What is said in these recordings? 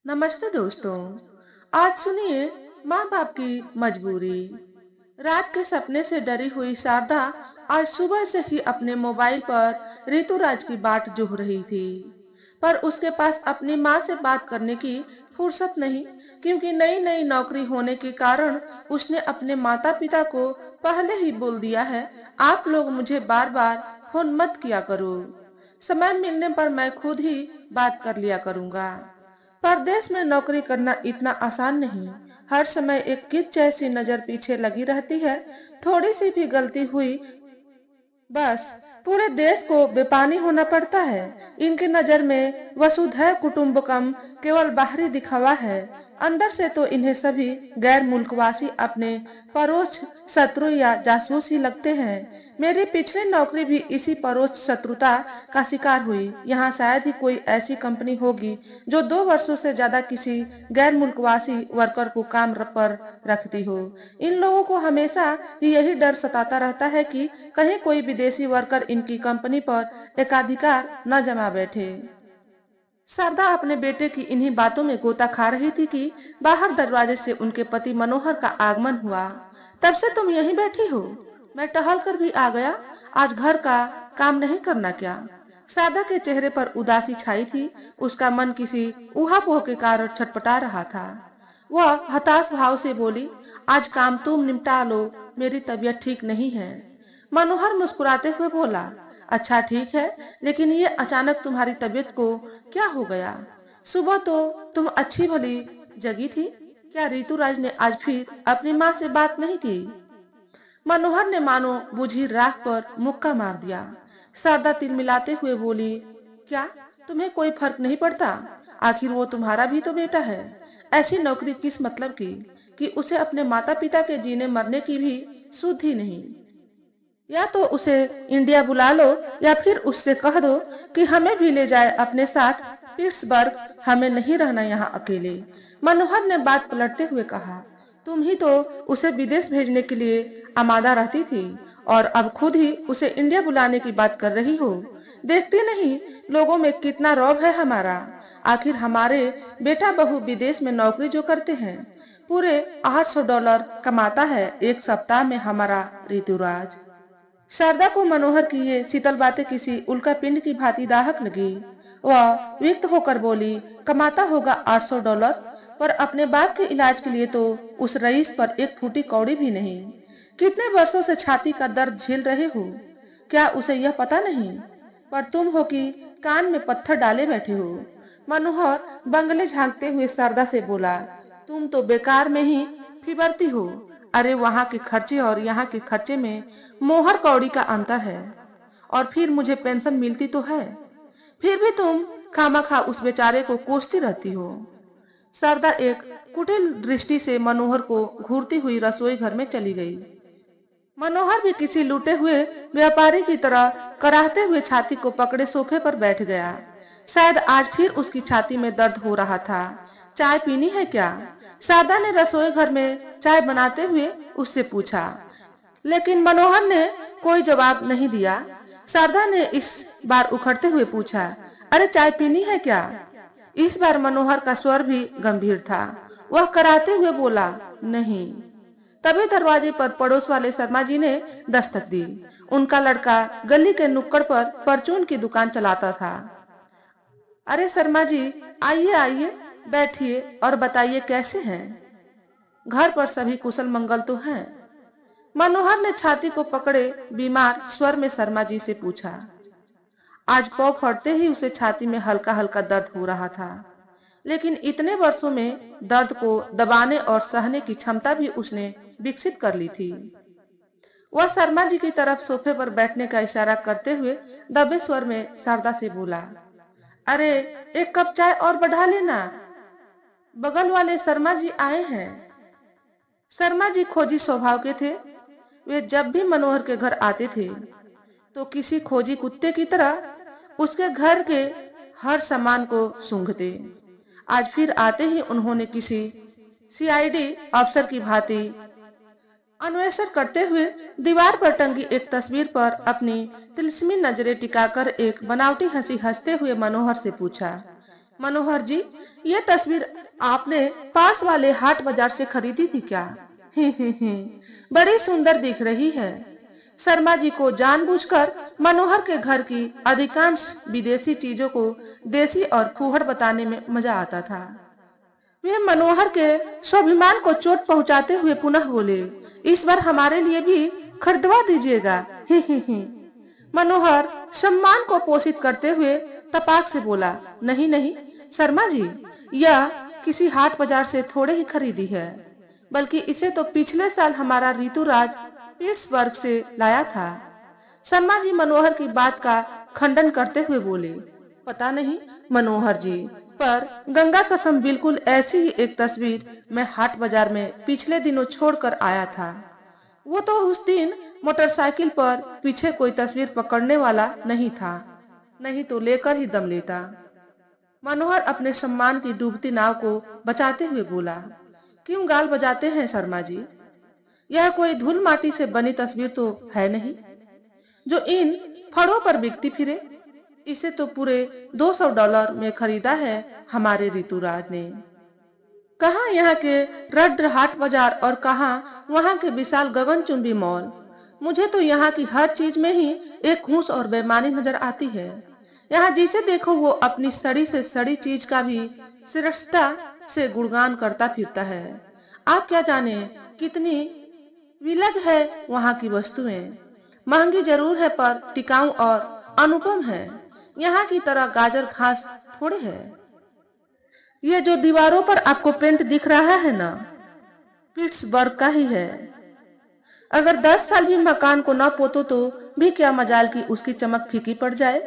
नमस्ते दोस्तों। आज सुनिए माँ बाप की मजबूरी। रात के सपने से डरी हुई शारदा आज सुबह से ही अपने मोबाइल पर ऋतुराज की बाट जोह रही थी, पर उसके पास अपनी माँ से बात करने की फुर्सत नहीं, क्योंकि नई नई नौकरी होने के कारण उसने अपने माता पिता को पहले ही बोल दिया है, आप लोग मुझे बार बार फोन मत किया करो, समय मिलने पर मैं खुद ही बात कर लिया करूंगा। परदेश में नौकरी करना इतना आसान नहीं। हर समय एक किच जैसी नजर पीछे लगी रहती है। थोड़ी सी भी गलती हुई, बस पूरे देश को बेपानी होना पड़ता है। इनकी नजर में वसुधैव कुटुंबकम केवल बाहरी दिखावा है। अंदर से तो इन्हें सभी गैर मुल्कवासी अपने परोक्ष शत्रु या जासूस ही लगते हैं। मेरी पिछली नौकरी भी इसी परोक्ष शत्रुता का शिकार हुई। यहाँ शायद ही कोई ऐसी कंपनी होगी जो 2 वर्षों से ज्यादा किसी गैर मुल्कवासी वर्कर को काम पर रखती हो। इन लोगों को हमेशा ही यही डर सताता रहता है कि कहीं कोई विदेशी वर्कर इनकी कंपनी पर एकाधिकार न जमा बैठे। शारदा अपने बेटे की इन्हीं बातों में गोता खा रही थी कि बाहर दरवाजे से उनके पति मनोहर का आगमन हुआ। तब से तुम यहीं बैठी हो? मैं टहल कर भी आ गया। आज घर का काम नहीं करना क्या? शारदा के चेहरे पर उदासी छाई थी। उसका मन किसी ऊहापोह के कारण छटपटा रहा था। वह हताश भाव से बोली, आज काम तुम निपटा लो, मेरी तबीयत ठीक नहीं है। मनोहर मुस्कुराते हुए बोला, अच्छा ठीक है, लेकिन ये अचानक तुम्हारी तबीयत को क्या हो गया? सुबह तो तुम अच्छी भली जगी थी। क्या ऋतुराज ने आज फिर अपनी माँ से बात नहीं की? मनोहर ने मानो बुझी राख पर मुक्का मार दिया। शारदा तिलमिलाते हुए बोली, क्या तुम्हें कोई फर्क नहीं पड़ता? आखिर वो तुम्हारा भी तो बेटा है। ऐसी नौकरी किस मतलब की कि उसे अपने माता पिता के जीने मरने की भी सुध ही नहीं। या तो उसे इंडिया बुला लो, या फिर उससे कह दो कि हमें भी ले जाए अपने साथ पिट्सबर्ग। हमें नहीं रहना यहाँ अकेले। मनोहर ने बात पलटते हुए कहा, तुम ही तो उसे विदेश भेजने के लिए आमादा रहती थी, और अब खुद ही उसे इंडिया बुलाने की बात कर रही हो। देखती नहीं लोगों में कितना रौब है हमारा। आखिर हमारे बेटा बहू विदेश में नौकरी जो करते हैं, पूरे $800 कमाता है एक सप्ताह में हमारा ऋतुराज। शारदा को मनोहर की ये शीतल बातें किसी उल्का पिंड की भांति दाहक लगी। वह विक्त होकर बोली, कमाता होगा $800, पर अपने बाप के इलाज के लिए तो उस रईस पर एक फूटी कौड़ी भी नहीं। कितने वर्षों से छाती का दर्द झेल रहे हो, क्या उसे यह पता नहीं? पर तुम हो कि कान में पत्थर डाले बैठे हो। मनोहर बंगले झांकते हुए शारदा से बोला, तुम तो बेकार में ही फिबरती हो। अरे वहाँ के खर्चे और यहाँ के खर्चे में मोहर कौड़ी का अंतर है। और फिर मुझे पेंशन मिलती तो है, फिर भी तुम खामखा उस बेचारे को कोसती रहती हो। शारदा एक कुटिल दृष्टि से मनोहर को घूरती हुई रसोई घर में चली गई। मनोहर भी किसी लूटे हुए व्यापारी की तरह कराहते हुए छाती को पकड़े सोफे पर बैठ गया। शायद आज फिर उसकी छाती में दर्द हो रहा था। चाय पीनी है क्या? शारदा ने रसोई घर में चाय बनाते हुए उससे पूछा, लेकिन मनोहर ने कोई जवाब नहीं दिया। शारदा ने इस बार उखड़ते हुए पूछा, अरे चाय पीनी है क्या? इस बार मनोहर का स्वर भी गंभीर था। वह कराते हुए बोला, नहीं। तभी दरवाजे पर पड़ोस वाले शर्मा जी ने दस्तक दी। उनका लड़का गली के नुक्कड़ पर परचून की दुकान चलाता था। अरे शर्मा जी, आइए आइए, बैठिए और बताइए कैसे हैं? घर पर सभी कुशल मंगल तो हैं? मनोहर ने छाती को पकड़े बीमार स्वर में शर्मा जी से पूछा। आज पाँव फटते ही उसे छाती में हल्का हल्का दर्द हो रहा था, लेकिन इतने वर्षों में दर्द को दबाने और सहने की क्षमता भी उसने विकसित कर ली थी। वह शर्मा जी की तरफ सोफे पर बैठने का इशारा करते हुए दबे स्वर में शारदा से बोला, अरे एक कप चाय और बढ़ा लेना, बगल वाले शर्मा जी आए हैं। शर्मा जी खोजी स्वभाव के थे। वे जब भी मनोहर के घर आते थे तो किसी खोजी कुत्ते की तरह उसके घर के हर सामान को सूंघते। आज फिर आते ही उन्होंने किसी सीआईडी अफसर की भांति अन्वेषण करते हुए दीवार पर टंगी एक तस्वीर पर अपनी तिलस्मी नजरें टिकाकर एक बनावटी हंसी हंसते हुए मनोहर से पूछा, मनोहर जी, ये तस्वीर आपने पास वाले हाट बाजार से खरीदी थी क्या? ही, बड़ी सुंदर दिख रही है। शर्मा जी को जानबूझकर मनोहर के घर की अधिकांश विदेशी चीजों को देसी और फूहड़ बताने में मजा आता था। वे मनोहर के स्वाभिमान को चोट पहुंचाते हुए पुनः बोले, इस बार हमारे लिए भी खरीदवा दीजिएगा। ही। मनोहर सम्मान को पोषित करते हुए तपाक से बोला, नहीं नहीं शर्मा जी, यह किसी हाट बाजार से थोड़े ही खरीदी है, बल्कि इसे तो पिछले साल हमारा ऋतुराज पिट्सबर्ग से लाया था। शर्मा जी मनोहर की बात का खंडन करते हुए बोले, पता नहीं मनोहर जी, पर गंगा कसम बिल्कुल ऐसी ही एक तस्वीर मैं हाट बाजार में पिछले दिनों छोड़कर आया था। वो तो उस दिन मोटरसाइकिल पर पीछे कोई तस्वीर पकड़ने वाला नहीं था, नहीं तो लेकर ही दम लेता। मनोहर अपने सम्मान की डूबती नाव को बचाते हुए बोला, क्यों गाल बजाते हैं शर्मा जी? यह कोई धूल माटी से बनी तस्वीर तो है नहीं जो इन फड़ों पर बिकती फिरे। इसे तो पूरे $200 में खरीदा है हमारे ऋतुराज ने। कहाँ यहाँ के रड्र हाट बाजार और कहाँ वहाँ के विशाल गगनचुंबी मॉल। मुझे तो यहाँ की हर चीज में ही एक घूस और बेईमानी नजर आती है। यहाँ जिसे देखो वो अपनी सड़ी से सड़ी चीज का भी श्रेष्ठता से गुणगान करता फिरता है। आप क्या जाने कितनी विलग है वहाँ की वस्तुएं। महंगी जरूर है पर टिकाऊ और अनुपम है। यहाँ की तरह गाजर घास थोड़े है। ये जो दीवारों पर आपको पेंट दिख रहा है ना, पिट्सबर्ग का ही है। अगर 10 साल भी मकान को न पोतो तो भी क्या मजाल की उसकी चमक फीकी पड़ जाए।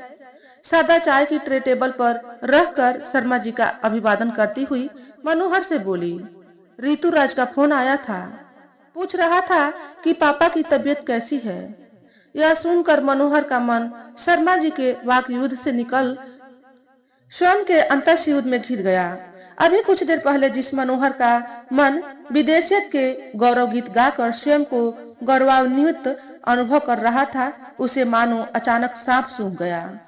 सादा चाय की ट्रे टेबल पर रखकर शर्मा जी का अभिवादन करती हुई मनोहर से बोली, ऋतुराज का फोन आया था, पूछ रहा था कि पापा की तबीयत कैसी है। यह सुनकर मनोहर का मन शर्मा जी के वाक युद्ध से निकल स्वयं के अंतर्युद्ध में घिर गया। अभी कुछ देर पहले जिस मनोहर का मन विदेशियत के गौरव गीत गाकर स्वयं को गौरवान्वित अनुभव कर रहा था, उसे मानो अचानक सांप सूंघ गया।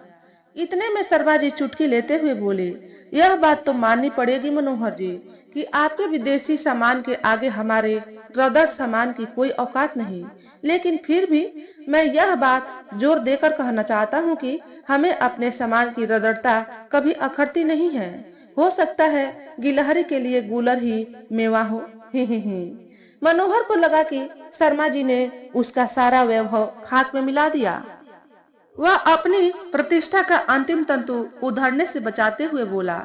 इतने में शर्मा जी चुटकी लेते हुए बोले, यह बात तो माननी पड़ेगी मनोहर जी कि आपके विदेशी सामान के आगे हमारे रदड़ सामान की कोई औकात नहीं। लेकिन फिर भी मैं यह बात जोर देकर कहना चाहता हूँ कि हमें अपने सामान की रदड़ता कभी अखरती नहीं है। हो सकता है गिलहरी के लिए गूलर ही मेवा हो। ही। मनोहर को लगा कि शर्मा जी ने उसका सारा वैभव खाक में मिला दिया। वह अपनी प्रतिष्ठा का अंतिम तंतु उधड़ने से बचाते हुए बोला,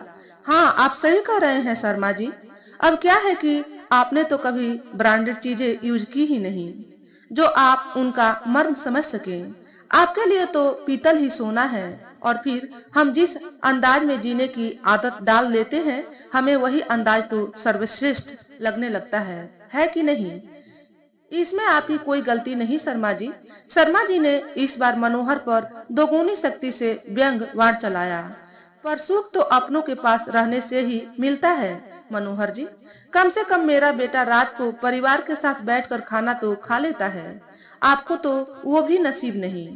हाँ आप सही कह रहे हैं शर्मा जी। अब क्या है कि आपने तो कभी ब्रांडेड चीजें यूज की ही नहीं जो आप उनका मर्म समझ सके। आपके लिए तो पीतल ही सोना है। और फिर हम जिस अंदाज में जीने की आदत डाल लेते हैं, हमें वही अंदाज तो सर्वश्रेष्ठ लगने लगता है कि नहीं? इसमें आपकी कोई गलती नहीं शर्मा जी। शर्मा जी ने इस बार मनोहर पर दोगुनी शक्ति से व्यंग वार चलाया। पर सुख तो अपनों के पास रहने से ही मिलता है मनोहर जी। कम से कम मेरा बेटा रात को परिवार के साथ बैठकर खाना तो खा लेता है। आपको तो वो भी नसीब नहीं।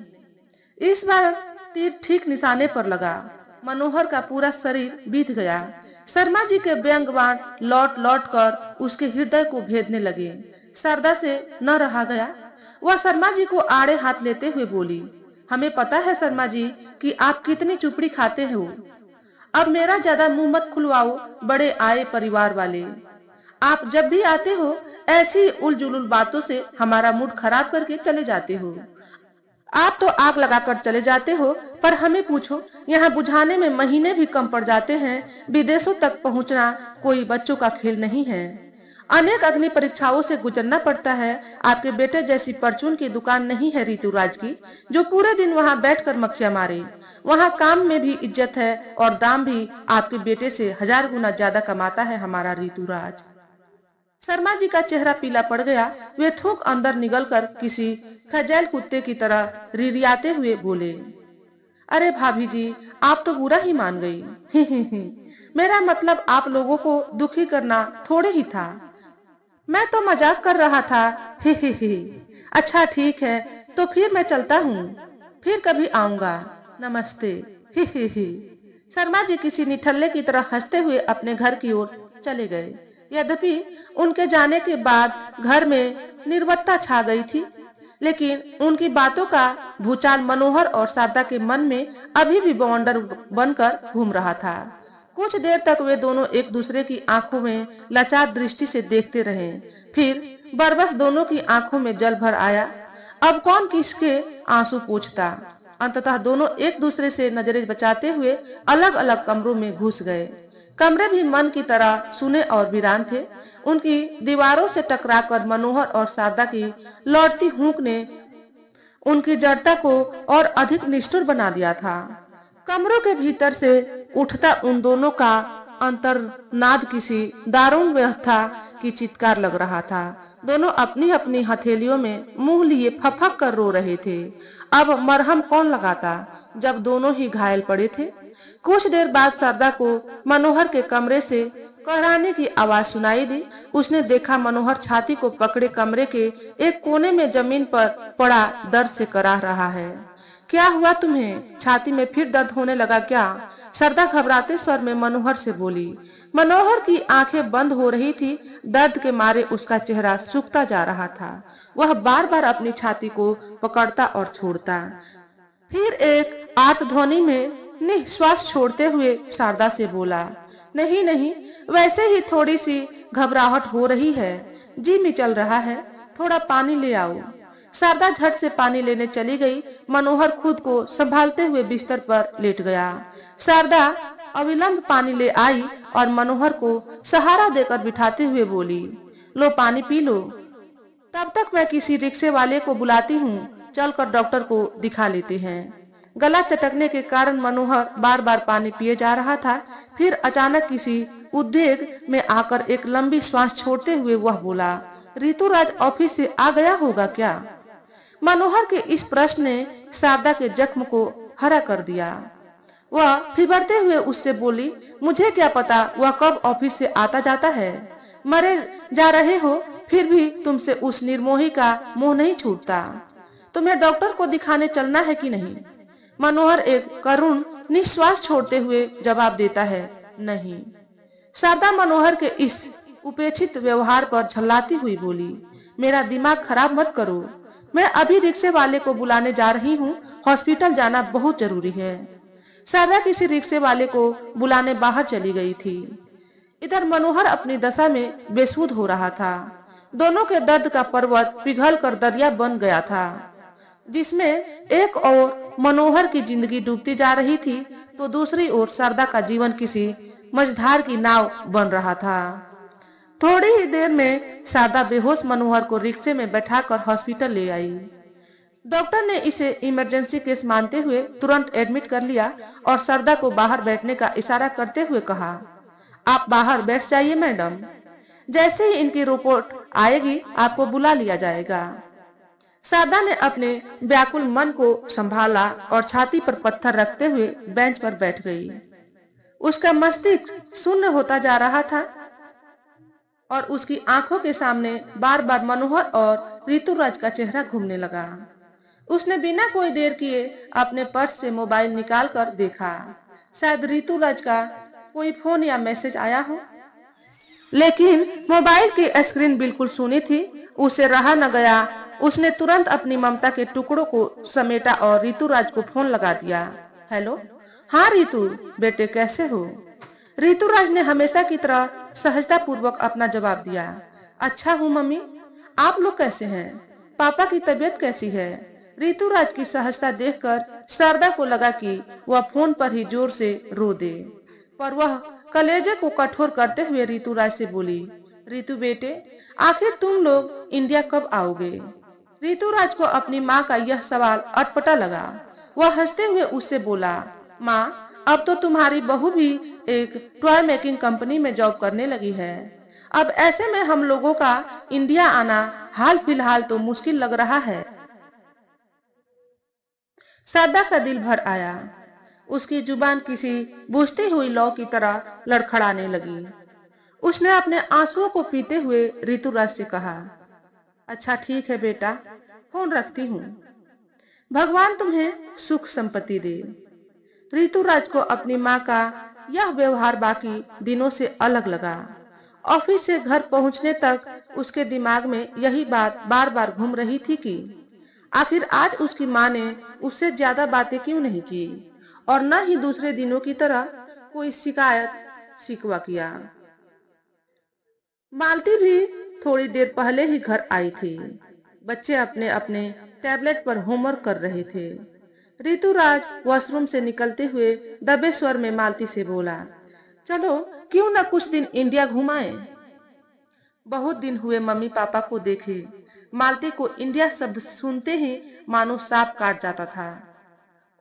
इस बार तीर ठीक निशाने पर लगा। मनोहर का पूरा शरीर बीत गया। शर्मा जी के व्यंग बाण लौट लौट कर उसके हृदय को भेदने लगे। शारदा से न रहा गया। वह शर्मा जी को आड़े हाथ लेते हुए बोली, हमें पता है शर्मा जी कि आप कितनी चुपड़ी खाते हो। अब मेरा ज्यादा मुंह मत खुलवाओ बड़े आए परिवार वाले। आप जब भी आते हो ऐसी उलझुल बातों से हमारा मूड खराब करके चले जाते हो। आप तो आग लगाकर चले जाते हो, पर हमें पूछो, यहाँ बुझाने में महीने भी कम पड़ जाते हैं। विदेशों तक पहुँचना कोई बच्चों का खेल नहीं है। अनेक अग्नि परीक्षाओं से गुजरना पड़ता है। आपके बेटे जैसी परचून की दुकान नहीं है ऋतुराज की, जो पूरे दिन वहाँ बैठकर मक्खियां मारे। वहाँ काम में भी इज्जत है और दाम भी आपके बेटे से 1000 गुना ज्यादा कमाता है हमारा ऋतुराज। शर्मा जी का चेहरा पीला पड़ गया। वे थूक अंदर निगलकर किसी खजैल कुत्ते की तरह रिरियाते हुए बोले, अरे भाभी जी, आप तो बुरा ही मान गई। ही। मेरा मतलब आप लोगों को दुखी करना थोड़े ही था। मैं तो मजाक कर रहा था। ही। अच्छा ठीक है, तो फिर मैं चलता हूँ। फिर कभी आऊंगा। नमस्ते। ही। शर्मा जी किसी निठल्ले की तरह हंसते हुए अपने घर की ओर चले गए। यद्यपि उनके जाने के बाद घर में निर्वत्ता छा गई थी, लेकिन उनकी बातों का भूचाल मनोहर और शारदा के मन में अभी भी बवंडर बनकर घूम रहा था। कुछ देर तक वे दोनों एक दूसरे की आंखों में लाचार दृष्टि से देखते रहे। फिर बरबस दोनों की आंखों में जल भर आया। अब कौन किसके आंसू पोंछता। अंततः दोनों एक दूसरे से नजरें बचाते हुए अलग अलग कमरों में घुस गए। कमरे भी मन की तरह सुने और वीरान थे। उनकी दीवारों से टकराकर मनोहर और शारदा की लौटती हूक ने उनकी जड़ता को और अधिक निष्ठुर बना दिया था। कमरों के भीतर से उठता उन दोनों का अंतर्नाद किसी दारुण व्यथा की चित्कार लग रहा था। दोनों अपनी अपनी हथेलियों में मुंह लिए फफक कर रो रहे थे। अब मरहम कौन लगाता, जब दोनों ही घायल पड़े थे। कुछ देर बाद शारदा को मनोहर के कमरे से कहराने की आवाज सुनाई दी। उसने देखा मनोहर छाती को पकड़े कमरे के एक कोने में जमीन पर पड़ा दर्द से कराह रहा है। क्या हुआ तुम्हें? छाती में फिर दर्द होने लगा क्या? शारदा घबराते स्वर में मनोहर से बोली। मनोहर की आंखें बंद हो रही थी। दर्द के मारे उसका चेहरा सूखता जा रहा था। वह बार बार अपनी छाती को पकड़ता और छोड़ता। फिर एक आर्त ध्वनि में निश्वास छोड़ते हुए शारदा से बोला, नहीं नहीं, वैसे ही थोड़ी सी घबराहट हो रही है, जी मिचल रहा है, थोड़ा पानी ले आओ। शारदा झट से पानी लेने चली गई। मनोहर खुद को संभालते हुए बिस्तर पर लेट गया। शारदा अविलंब पानी ले आई और मनोहर को सहारा देकर बिठाते हुए बोली, लो पानी पी लो। तब तक मैं किसी रिक्शे वाले को बुलाती हूँ, चलकर डॉक्टर को दिखा लेते हैं। गला चटकने के कारण मनोहर बार बार पानी पिए जा रहा था। फिर अचानक किसी उद्वेग में आकर एक लंबी श्वास छोड़ते हुए वह बोला, ऋतुराज ऑफिस से आ गया होगा क्या? मनोहर के इस प्रश्न ने शारदा के जख्म को हरा कर दिया। वह फिबरते हुए उससे बोली, मुझे क्या पता वह कब ऑफिस से आता जाता है। मरे जा रहे हो फिर भी तुमसे उस निर्मोही का मोह नहीं छूटता। तुम्हें डॉक्टर को दिखाने चलना है कि नहीं? मनोहर एक करुण निश्वास छोड़ते हुए जवाब देता है, नहीं। शारदा मनोहर के इस उपेक्षित व्यवहार पर झल्लाती हुई बोली, मेरा दिमाग खराब मत करो, मैं अभी रिक्शे वाले को बुलाने जा रही हूँ, हॉस्पिटल जाना बहुत जरूरी है। शारदा किसी रिक्शे वाले को बुलाने बाहर चली गई थी। इधर मनोहर अपनी दशा में बेसुध हो रहा था। दोनों के दर्द का पर्वत पिघल कर दरिया बन गया था, जिसमें एक ओर मनोहर की जिंदगी डूबती जा रही थी तो दूसरी ओर शारदा का जीवन किसी मझधार की नाव बन रहा था। थोड़ी ही देर में शारदा बेहोश मनोहर को रिक्शे में बैठाकर हॉस्पिटल ले आई। डॉक्टर ने इसे इमरजेंसी केस मानते हुए तुरंत एडमिट कर लिया और शारदा को बाहर बैठने का इशारा करते हुए कहा, आप बाहर बैठ जाइए मैडम, जैसे ही इनकी रिपोर्ट आएगी आपको बुला लिया जाएगा। शारदा ने अपने व्याकुल मन को संभाला और छाती पर पत्थर रखते हुए बेंच पर बैठ गई। उसका मस्तिष्क शून्य होता जा रहा था और उसकी आंखों के सामने बार बार मनोहर और ऋतुराज का चेहरा घूमने लगा। उसने बिना कोई देर किए अपने पर्स से मोबाइल निकालकर देखा। शायद ऋतुराज का कोई फोन या मैसेज आया हो, लेकिन मोबाइल की स्क्रीन बिल्कुल सूनी थी। उसे रहा न गया। उसने तुरंत अपनी ममता के टुकड़ों को समेटा और ऋतुराज को फोन लगा दिया। हेलो, हाँ ऋतु, बेटे कैसे हो? ऋतुराज ने हमेशा की तरह सहजता पूर्वक अपना जवाब दिया। अच्छा हूँ मम्मी, आप लोग कैसे हैं? पापा की तबीयत कैसी है? ऋतुराज की सहजता देखकर शारदा को लगा कि वह फोन पर ही जोर से रो दे, पर वह कलेजे को कठोर करते हुए ऋतुराज से बोली, ऋतु बेटे, आखिर तुम लोग इंडिया कब आओगे? ऋतुराज को अपनी माँ का यह सवाल अटपटा लगा। वह हंसते हुए उससे बोला, माँ, अब तो तुम्हारी बहू भी एक टॉय मेकिंग कंपनी में जॉब करने लगी है। अब ऐसे में हम लोगों का इंडिया आना हाल फिलहाल तो मुश्किल लग रहा है। शारदा का दिल भर आया। उसकी जुबान किसी बुझती हुई लौ की तरह लड़खड़ाने लगी। उसने अपने आंसुओं को पीते हुए ऋतुराज से कहा, अच्छा ठीक है बेटा, फोन रखती हूँ। भगवान तुम्हें सुख संपत्ति दे। ऋतुराज को अपनी माँ का यह व्यवहार बाकी दिनों से अलग लगा। ऑफिस से घर पहुंचने तक उसके दिमाग में यही बात बार बार घूम रही थी कि आखिर आज उसकी माँ ने उससे ज्यादा बातें क्यों नहीं की और न ही दूसरे दिनों की तरह कोई शिकायत शिकवा किया। मालती भी थोड़ी देर पहले ही घर आई थी। बच्चे अपने अपने टैबलेट पर होमवर्क कर रहे थे। ऋतुराज वॉशरूम से निकलते हुए दबे स्वर में मालती से बोला, चलो क्यों ना कुछ दिन इंडिया घुमाए। बहुत दिन हुए मम्मी पापा को देखे। मालती को इंडिया शब्द सुनते ही मानो सांप काट जाता था।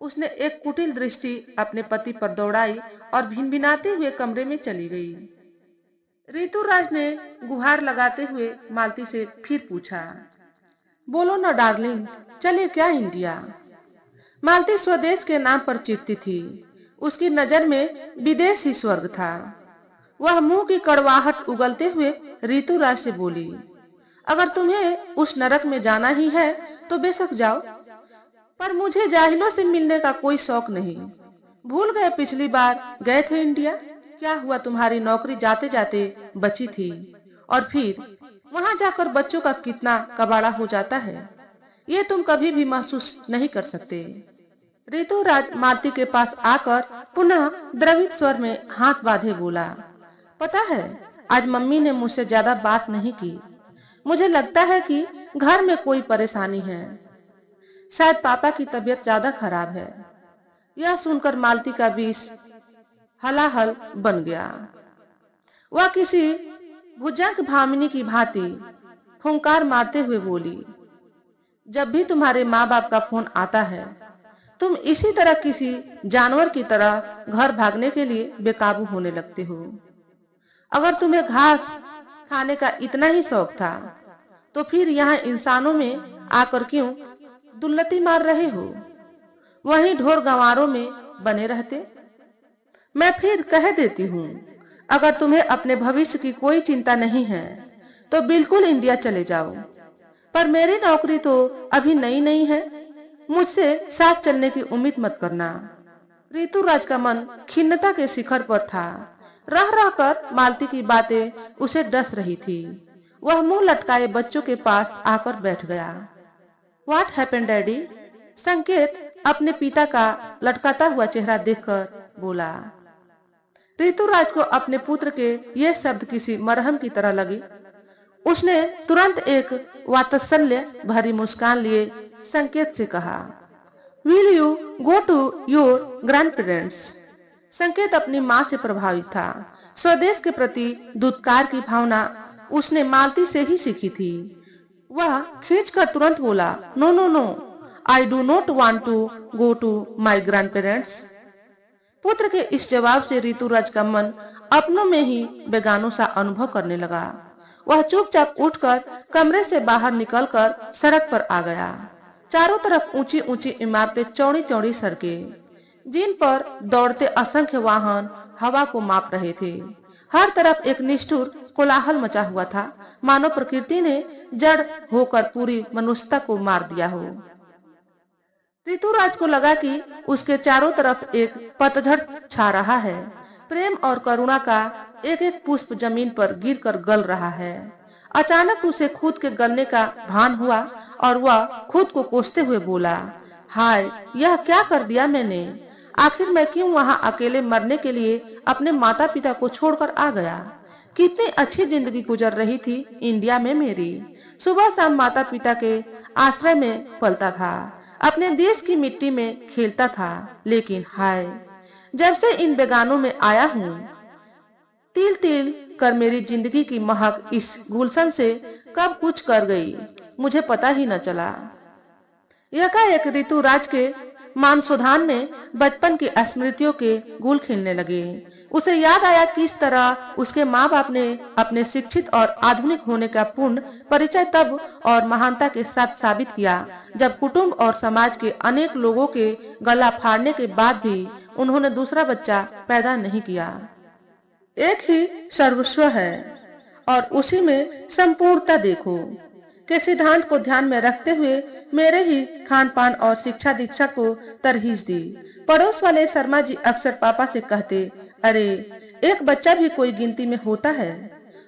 उसने एक कुटिल दृष्टि अपने पति पर दौड़ाई और भिनभिनाते हुए कमरे में चली गई। ऋतुराज ने गुहार लगाते हुए मालती से फिर पूछा, बोलो ना डार्लिंग, चले क्या इंडिया। मालती स्वदेश के नाम पर चिढ़ती थी। उसकी नजर में विदेश ही स्वर्ग था। वह मुंह की कड़वाहट उगलते हुए ऋतुराज से बोली, अगर तुम्हें उस नरक में जाना ही है तो बेशक जाओ, पर मुझे जाहिलों से मिलने का कोई शौक नहीं। भूल गए पिछली बार गए थे इंडिया, क्या हुआ तुम्हारी नौकरी जाते जाते बची थी और फिर वहां जाकर बच्चों का कितना कबाड़ा हो जाता है, ये तुम कभी भी महसूस नहीं कर सकते। ऋतुराज मालती के पास आकर पुनः द्रवित स्वर में हाथ बांधे बोला, पता है आज मम्मी ने मुझसे ज्यादा बात नहीं की। मुझे लगता है कि घर में कोई परेशानी है, शायद पापा की तबीयत ज्यादा खराब है। यह सुनकर मालती का विष हलाहल बन गया। वह किसी भुजंग भामिनी की भांति फुंकार मारते हुए बोली, जब भी तुम्हारे माँ बाप का फोन आता है तुम इसी तरह किसी जानवर की तरह घर भागने के लिए बेकाबू होने लगते हो। अगर तुम्हें घास खाने का इतना ही शौक था तो फिर यहाँ इंसानों में आकर क्यों दुल्लती मार रहे हो, वहीं ढोर गंवारों में बने रहते। मैं फिर कह देती हूँ, अगर तुम्हें अपने भविष्य की कोई चिंता नहीं है तो बिल्कुल इंडिया चले जाओ, पर मेरी नौकरी तो अभी नई नई है, मुझसे साथ चलने की उम्मीद मत करना। ऋतुराज का मन खिन्नता के शिखर पर था। रह रहकर मालती की बातें उसे डस रही थी। वह मुंह लटकाए बच्चों के पास आकर बैठ गया। What happened daddy? संकेत अपने पिता का लटकाता हुआ चेहरा देखकर बोला। ऋतुराज को अपने पुत्र के ये शब्द किसी मरहम की तरह लगी। उसने तुरंत एक वात्सल्य भरी मुस्कान लिए संकेत से कहा, will you go to your grandparents. Sanket अपनी माँ से प्रभावित था। स्वदेश के प्रति दुत्कार की भावना उसने मालती से ही सीखी थी। वह खींचकर तुरंत बोला, no no no, I do not want to go to my grandparents. पुत्र के इस जवाब से ऋतुराज का मन अपनों में ही बेगानों सा अनुभव करने लगा। वह चुपचाप उठकर कमरे से बाहर निकलकर सड़क पर आ गया। चारों तरफ ऊंची ऊंची इमारतें, चौड़ी चौड़ी सड़कें, जिन पर दौड़ते असंख्य वाहन हवा को माप रहे थे। हर तरफ एक निष्ठुर कोलाहल मचा हुआ था, मानो प्रकृति ने जड़ होकर पूरी मनुष्यता को मार दिया हो। ऋतुराज को लगा कि उसके चारों तरफ एक पतझड़ छा रहा है। प्रेम और करुणा का एक एक पुष्प जमीन पर गिरकर गल रहा है। अचानक उसे खुद के गलने का भान हुआ और वह खुद को कोसते हुए बोला, हाय, यह क्या कर दिया मैंने। आखिर मैं क्यों वहां अकेले मरने के लिए अपने माता पिता को छोड़कर आ गया। कितनी अच्छी जिंदगी गुजर रही थी इंडिया में मेरी। सुबह शाम माता पिता के आश्रय में पलता था, अपने देश की मिट्टी में खेलता था, लेकिन हाय, जब से इन बेगानों में आया हूँ, तिल तिल कर मेरी जिंदगी की महक इस गुलशन से कब कुछ कर गई, मुझे पता ही न चला। एकाएक ऋतुराज के मानसोधान में बचपन की स्मृतियों के गुल खिलने लगे। उसे याद आया किस तरह उसके माँ बाप ने अपने शिक्षित और आधुनिक होने का पूर्ण परिचय तब और महानता के साथ साबित किया जब कुटुंब और समाज के अनेक लोगों के गला फाड़ने के बाद भी उन्होंने दूसरा बच्चा पैदा नहीं किया। एक ही सर्वस्व है और उसी में संपूर्णता देखो। के सिद्धांत को ध्यान में रखते हुए मेरे ही खान पान और शिक्षा दीक्षा को तरहीज दी। पड़ोस वाले शर्मा जी अक्सर पापा से कहते, अरे एक बच्चा भी कोई गिनती में होता है,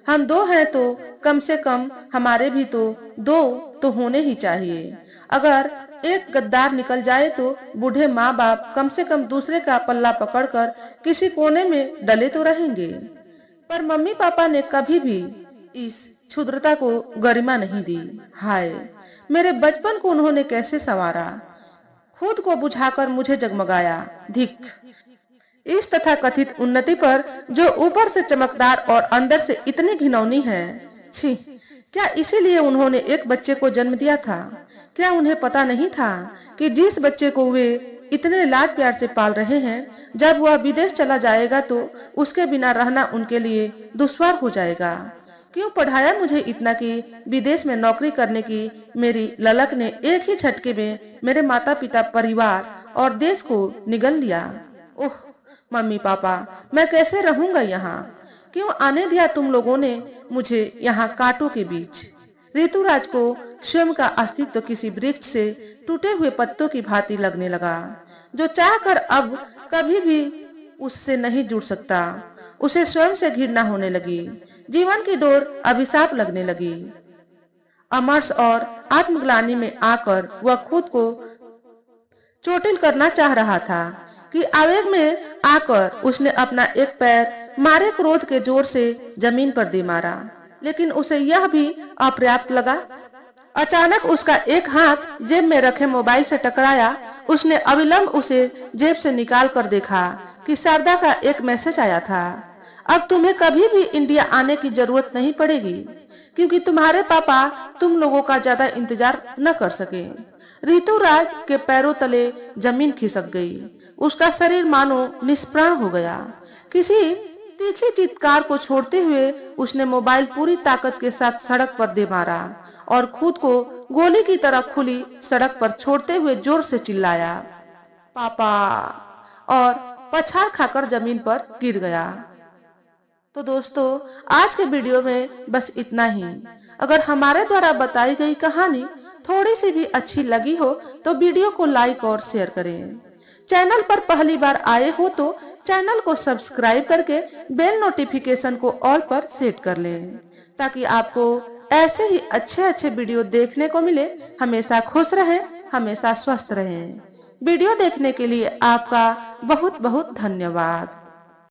हम दो हैं तो कम से कम हमारे भी तो दो तो होने ही चाहिए। अगर एक गद्दार निकल जाए तो बूढ़े माँ बाप कम से कम दूसरे का पल्ला पकड़कर किसी कोने में डले तो रहेंगे। पर मम्मी पापा ने कभी भी इस क्षुद्रता को गरिमा नहीं दी। हाय, मेरे बचपन को उन्होंने कैसे संवारा, खुद को बुझाकर मुझे जगमगाया। धिक इस तथाकथित उन्नति पर जो ऊपर से चमकदार और अंदर से इतनी घिनौनी है। छी, क्या इसीलिए उन्होंने एक बच्चे को जन्म दिया था? क्या उन्हें पता नहीं था कि जिस बच्चे को वे इतने लाड प्यार से पाल रहे हैं, जब वह विदेश चला जाएगा तो उसके बिना रहना उनके लिए दुश्वार हो जाएगा? क्यों पढ़ाया मुझे इतना कि विदेश में नौकरी करने की मेरी ललक ने एक ही झटके में मेरे माता पिता, परिवार और देश को निगल लिया। ओह मम्मी पापा, मैं कैसे रहूंगा यहाँ? क्यों आने दिया तुम लोगों ने मुझे यहाँ कांटों के बीच? ऋतुराज को स्वयं का अस्तित्व किसी वृक्ष से टूटे हुए पत्तों की भांति लगने लगा, जो चाहकर अब कभी भी उससे नहीं जुड़ सकता। उसे स्वयं से घृणा होने लगी। जीवन की डोर अभिशाप लगने लगी। अमर्ष और आत्मग्लानि में आकर वह खुद को चोटिल करना चाह रहा था कि आवेग में आकर उसने अपना एक पैर मारे क्रोध के जोर से जमीन पर दे मारा, लेकिन उसे यह भी अपर्याप्त लगा। अचानक उसका एक हाथ जेब में रखे मोबाइल से टकराया। उसने अविलंब उसे जेब से निकाल कर देखा कि शारदा का एक मैसेज आया था। अब तुम्हें कभी भी इंडिया आने की जरूरत नहीं पड़ेगी, क्योंकि तुम्हारे पापा तुम लोगों का ज्यादा इंतजार न कर सके। ऋतुराज के पैरों तले जमीन खिसक गई। उसका शरीर मानो निष्प्राण हो गया। किसी तीखी चित्कार को छोड़ते हुए उसने मोबाइल पूरी ताकत के साथ सड़क पर दे मारा और खुद को गोली की तरह खुली सड़क पर छोड़ते हुए जोर से चिल्लाया, पापा, और पछाड़ खाकर जमीन पर गिर गया। तो दोस्तों, आज के वीडियो में बस इतना ही। अगर हमारे द्वारा बताई गई कहानी थोड़ी सी भी अच्छी लगी हो तो वीडियो को लाइक और शेयर करें। चैनल पर पहली बार आए हो तो चैनल को सब्सक्राइब करके बेल नोटिफिकेशन को ऑल पर सेट कर लें, ताकि आपको ऐसे ही अच्छे अच्छे वीडियो देखने को मिले। हमेशा खुश रहें, हमेशा स्वस्थ रहें। वीडियो देखने के लिए आपका बहुत बहुत धन्यवाद।